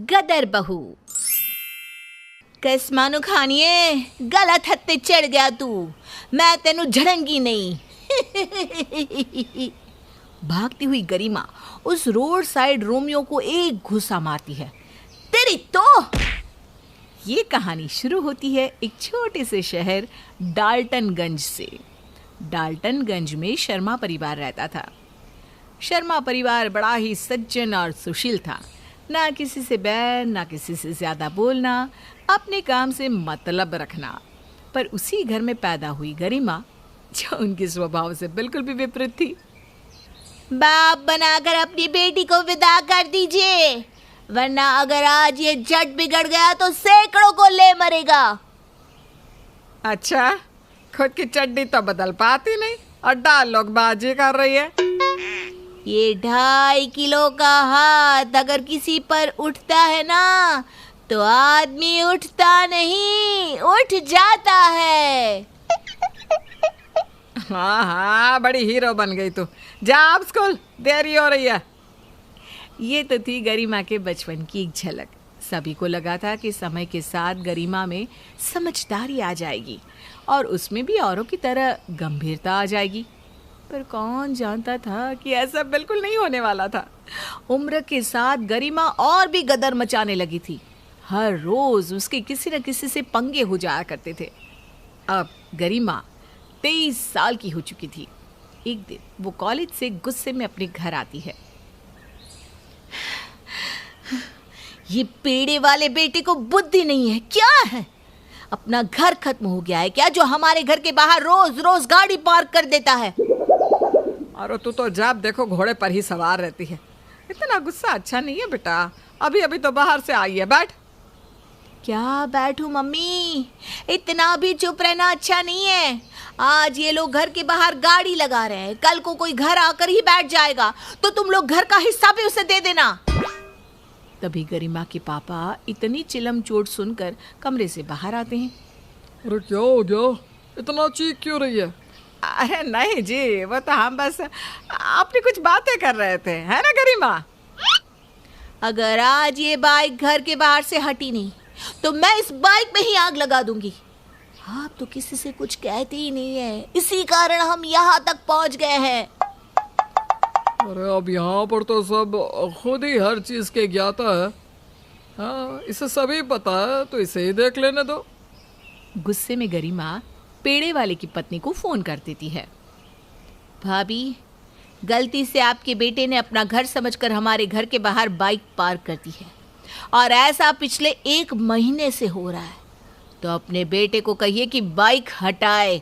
गदर बहू। किस मानू खानिए, गलत हत्ते चढ़ गया तू, मैं तेनू झड़ंगी नहीं। भागती हुई गरिमा उस रोड साइड रोमियो को एक घुसा मारती है। तेरी तो ये कहानी शुरू होती है एक छोटे से शहर डाल्टनगंज से। डाल्टनगंज में शर्मा परिवार रहता था। शर्मा परिवार बड़ा ही सज्जन और सुशील था। ना किसी से बैर, ना किसी से ज्यादा बोलना, अपने काम से मतलब रखना। पर उसी घर में पैदा हुई गरिमा, जो उनके स्वभाव से बिल्कुल भी विपरीत थी। बाप बनाकर अपनी बेटी को विदा कर दीजिए, वरना अगर आज ये जट बिगड़ गया तो सैकड़ों को ले मरेगा। अच्छा, खुद की चड्डी तो बदल पाती नहीं और डाल लोग बाजी कर रही है। ये 2.5 किलो का हाथ अगर किसी पर उठता है ना, तो आदमी उठता नहीं, उठ जाता है। हाँ, बड़ी हीरो बन गई तू। जा अब स्कूल, देरी हो रही है। ये तो थी गरिमा के बचपन की एक झलक। सभी को लगा था कि समय के साथ गरिमा में समझदारी आ जाएगी और उसमें भी औरों की तरह गंभीरता आ जाएगी। पर कौन जानता था कि ऐसा बिल्कुल नहीं होने वाला था। उम्र के साथ गरिमा और भी गदर मचाने लगी थी। हर रोज उसके किसी न किसी से पंगे हो जाया करते थे। अब गरिमा 23 साल की हो चुकी थी। एक दिन वो कॉलेज से गुस्से में अपने घर आती है। ये पेड़े वाले बेटे को बुद्धि नहीं है क्या है? अपना घर खत्म हो गया है क्या, जो हमारे घर के बाहर रोज रोज गाड़ी पार्क कर देता है? और तू तो जब देखो घोड़े पर ही सवार रहती है। इतना गुस्सा अच्छा नहीं है बेटा। अभी अभी तो बाहर से आई है, बैठ। क्या बैठूं मम्मी? इतना भी चुप रहना अच्छा नहीं है। आज ये लोग घर के बाहर गाड़ी लगा रहे हैं, कल को कोई घर आकर ही बैठ जाएगा तो तुम लोग घर का हिस्सा भी उसे दे देना। तभी गरिमा के पापा इतनी चिलम चोट सुनकर कमरे से बाहर आते हैं। अरे क्या हो गया, इतना चीख क्यों रही है? अरे नहीं जी, वो तो हम बस अपनी कुछ बातें कर रहे थे, है ना गरिमा? अगर आज ये बाइक घर के बाहर से हटी नहीं तो मैं इस बाइक में ही आग लगा दूंगी। आप तो किसी से कुछ कहते ही नहीं है, इसी कारण हम यहाँ तक पहुँच गए हैं। अरे अब यहाँ पर तो सब खुद ही हर चीज के ज्ञाता है। हाँ, इसे सभी पता है, तो इसे ही देख लेने दो। गुस्से में गरिमा पेड़े वाले की पत्नी को फोन कर देती है। भाभी, गलती से आपके बेटे ने अपना घर समझकर हमारे घर के बाहर बाइक पार्क कर दी है और ऐसा पिछले 1 महीने से हो रहा है। तो अपने बेटे को कहिए कि बाइक हटाए।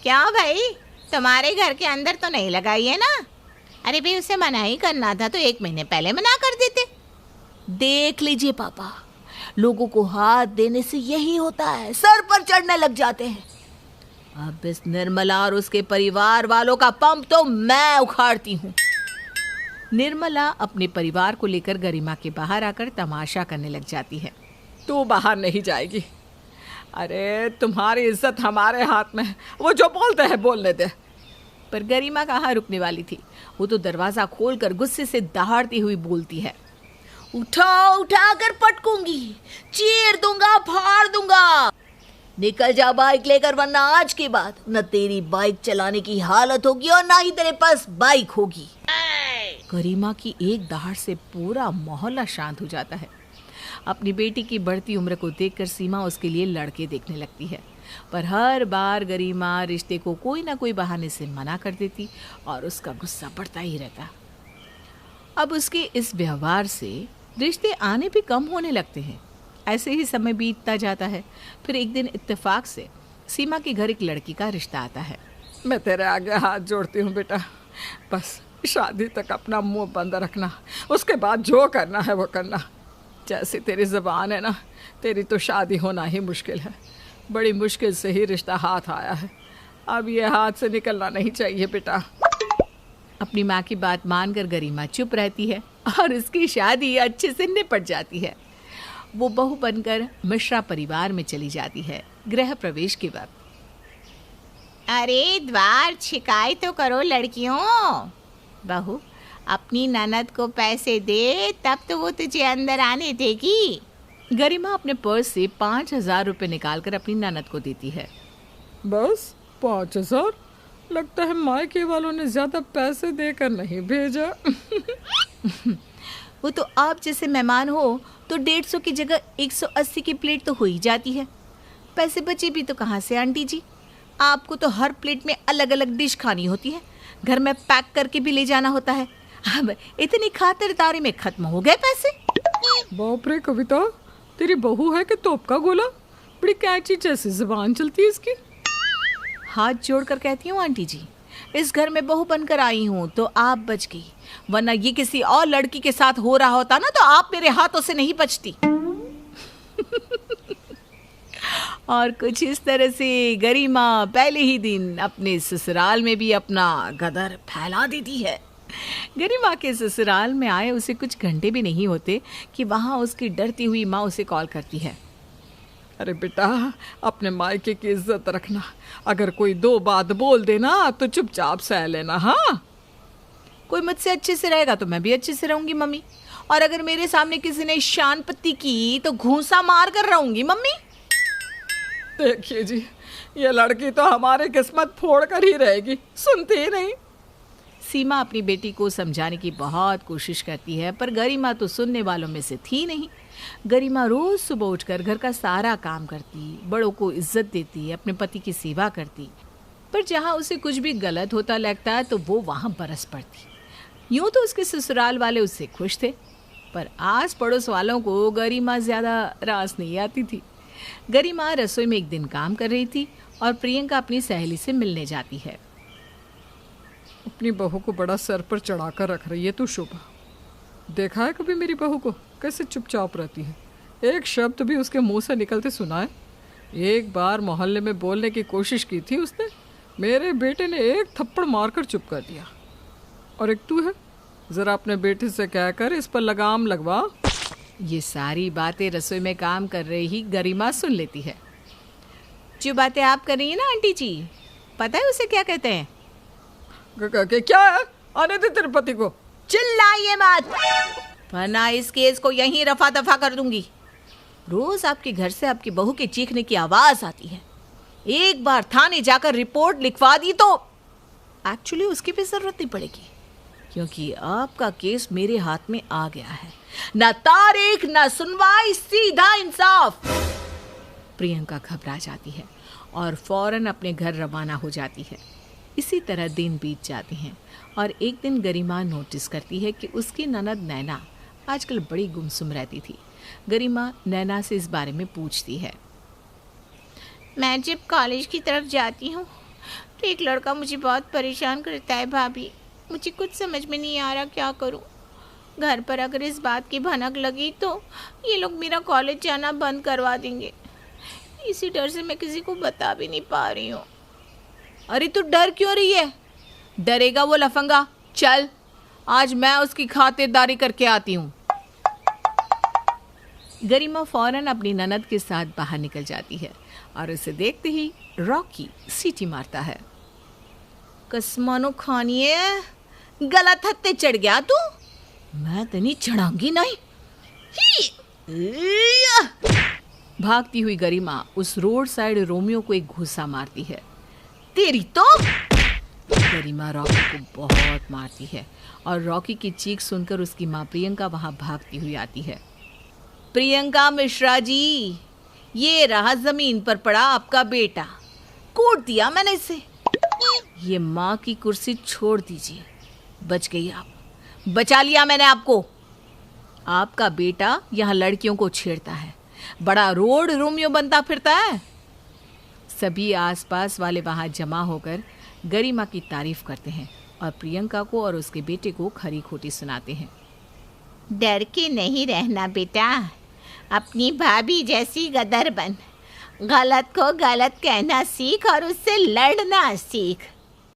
क्या भाई, तुम्हारे घर के अंदर तो नहीं लगाई है ना? अरे भाई, उसे मना ही करना था तो 1 महीने पहले मना कर देते। देख लीजिए पापा, लोगों को हाथ देने से यही होता है, सर पर चढ़ने लग जाते हैं। अब इस निर्मला और उसके परिवार वालों का पंप तो मैं उखाड़ती हूँ। निर्मला अपने परिवार को लेकर गरिमा के बाहर आकर तमाशा करने लग जाती है। तू बाहर नहीं जाएगी। अरे तुम्हारी इज्जत हमारे हाथ में है, वो जो बोलते हैं बोलने दे। पर गरिमा कहाँ रुकने वाली थी। वो तो दरवाजा खोलकर गुस्से से दहाड़ती हुई बोलती है। उठा कर पटकूंगी, चीर दूंगा, फाड़ दूंगा। निकल जा बाइक लेकर, वरना आज के बाद न तेरी बाइक चलाने की हालत होगी और ना ही तेरे पास बाइक होगी। गरिमा की एक दहाड़ से पूरा मोहल्ला शांत हो जाता है। अपनी बेटी की बढ़ती उम्र को देखकर सीमा उसके लिए लड़के देखने लगती है, पर हर बार गरिमा रिश्ते को कोई ना कोई बहाने से मना कर देती और उसका गुस्सा बढ़ता ही रहता। अब उसके इस व्यवहार से रिश्ते आने भी कम होने लगते हैं। ऐसे ही समय बीतता जाता है। फिर एक दिन इत्तेफाक से सीमा के घर एक लड़की का रिश्ता आता है। मैं तेरे आगे हाथ जोड़ती हूँ बेटा, बस शादी तक अपना मुंह बंद रखना, उसके बाद जो करना है वो करना। जैसी तेरी ज़बान है ना, तेरी तो शादी होना ही मुश्किल है। बड़ी मुश्किल से ही रिश्ता हाथ आया है, अब ये हाथ से निकलना नहीं चाहिए बेटा। अपनी माँ की बात मानकर गरिमा चुप रहती है और उसकी शादी अच्छे से निपट जाती है। वो बहू बनकर मिश्रा परिवार में चली जाती है। गृह प्रवेश के वक्त। अरे द्वार छिकाई तो करो लड़कियों। बहू, अपनी ननद को पैसे दे तब तो वो तुझे अंदर आने देगी। गरिमा अपने पर्स से 5,000 रुपये निकालकर अपनी ननद को देती है। बस 5,000? लगता है मायके वालों ने ज्यादा पैसे देकर नहीं भेजा। वो तो आप जैसे मेहमान हो तो 150 की जगह 180 की प्लेट तो हो ही जाती है। पैसे बचे भी तो कहाँ से आंटी जी? आपको तो हर प्लेट में अलग अलग डिश खानी होती है, घर में पैक करके भी ले जाना होता है। अब इतनी खातिरदारी में खत्म हो गए पैसे। बाप रे कविता, तेरी बहू है कि तोप का गोला? बड़ी कैची जैसी जुबान चलती है इसकी। हाथ जोड़कर कहती हूँ आंटी जी, इस घर में बहू बनकर आई हूँ तो आप बच गई, वरना ये किसी और लड़की के साथ हो रहा होता ना तो आप मेरे हाथों से नहीं बचती। और कुछ इस तरह से गरिमा पहले ही दिन अपने ससुराल में भी अपना गदर फैला देती है। गरिमा के ससुराल में आए उसे कुछ घंटे भी नहीं होते कि वहाँ उसकी डरती हुई माँ उसे कॉल करती है। अरे बेटा, अपने मायके की इज्जत रखना। अगर कोई 2 बात बोल देना तो चुपचाप सह लेना। हाँ, कोई मुझसे अच्छे से रहेगा तो मैं भी अच्छे से रहूंगी मम्मी, और अगर मेरे सामने किसी ने शान पत्ती की तो घूंसा मार कर रहूंगी मम्मी। देखिए जी, ये लड़की तो हमारी किस्मत फोड़ कर ही रहेगी, सुनती ही नहीं। सीमा अपनी बेटी को समझाने की बहुत कोशिश करती है, पर गरिमा तो सुनने वालों में से थी नहीं। गरिमा रोज सुबह उठकर घर का सारा काम करती, बड़ों को इज्जत देती, अपने पति की सेवा करती, पर जहाँ उसे कुछ भी गलत होता लगता तो वो वहाँ बरस पड़ती। यूँ तो उसके ससुराल वाले उससे खुश थे, पर आस पड़ोस वालों को गरिमा ज़्यादा रास नहीं आती थी। गरिमा रसोई में एक दिन काम कर रही थी और प्रियंका अपनी सहेली से मिलने जाती है। अपनी बहू को बड़ा सर पर चढ़ाकर रख रही है तू शोभा। देखा है कभी मेरी बहू को कैसे चुपचाप रहती है? एक शब्द भी उसके मुंह से निकलते सुना है? एक बार मोहल्ले में बोलने की कोशिश की थी उसने, मेरे बेटे ने एक थप्पड़ मारकर चुप कर दिया। और एक तू है, जरा अपने बेटे से कहकर इस पर लगाम लगवा। ये सारी बातें रसोई में काम कर रही ही गरिमा सुन लेती है। जो बातें आप कर रही हैं ना आंटी जी, पता है उसे क्या कहते हैं? क्या है? आने दे तेरे पति को। चिल्लाइए मत, वरना इस केस को यहीं रफा दफा कर दूंगी। रोज आपके घर से आपकी बहू के चीखने की आवाज आती है। एक बार थाने जाकर रिपोर्ट लिखवा दी तो एक्चुअली उसकी भी जरूरत नहीं पड़ेगी, क्योंकि आपका केस मेरे हाथ में आ गया है। ना तारीख ना सुनवाई, सीधा इंसाफ। प्रियंका घबरा जाती है और फौरन अपने घर रवाना हो जाती है। इसी तरह दिन बीत जाते हैं और एक दिन गरिमा नोटिस करती है कि उसकी ननद नैना आजकल बड़ी गुमसुम रहती थी। गरिमा नैना से इस बारे में पूछती है। मैं जब कॉलेज की तरफ जाती हूँ तो एक लड़का मुझे बहुत परेशान करता है भाभी। मुझे कुछ समझ में नहीं आ रहा क्या करूँ। घर पर अगर इस बात की भनक लगी तो ये लोग मेरा कॉलेज जाना बंद करवा देंगे। इसी डर से मैं किसी को बता भी नहीं पा रही हूँ। अरे तू डर क्यों रही है? डरेगा वो लफंगा। चल, आज मैं उसकी खातिरदारी करके आती हूँ। गरिमा फौरन अपनी ननद के साथ बाहर निकल जाती है और उसे देखते ही रॉकी सीटी मारता है। कसमानो खानिए, गलत हत्ते चढ़ गया तू। मैं तनी चढ़ाऊंगी नहीं। भागती हुई गरिमा उस रोड साइड रोमियो को एक घूसा मारती है। तेरी तो। गरिमा रॉकी को बहुत मारती है और रॉकी की चीख सुनकर उसकी माँ प्रियंका वहां भागती हुई आती है। प्रियंका मिश्रा जी, ये रहा जमीन पर पड़ा आपका बेटा, कूट दिया मैंने इसे। ये माँ की कुर्सी छोड़ दीजिए। बच गई आप, बचा लिया मैंने आपको। आपका बेटा यहाँ लड़कियों को छेड़ता है, बड़ा रोड रोमियो बनता फिरता है। सभी आसपास वाले वहाँ जमा होकर गरिमा की तारीफ करते हैं और प्रियंका को और उसके बेटे को खरी खोटी सुनाते हैं। डर के नहीं रहना बेटा, अपनी भाभी जैसी गदर बन। गलत को गलत कहना सीख और उससे लड़ना सीख।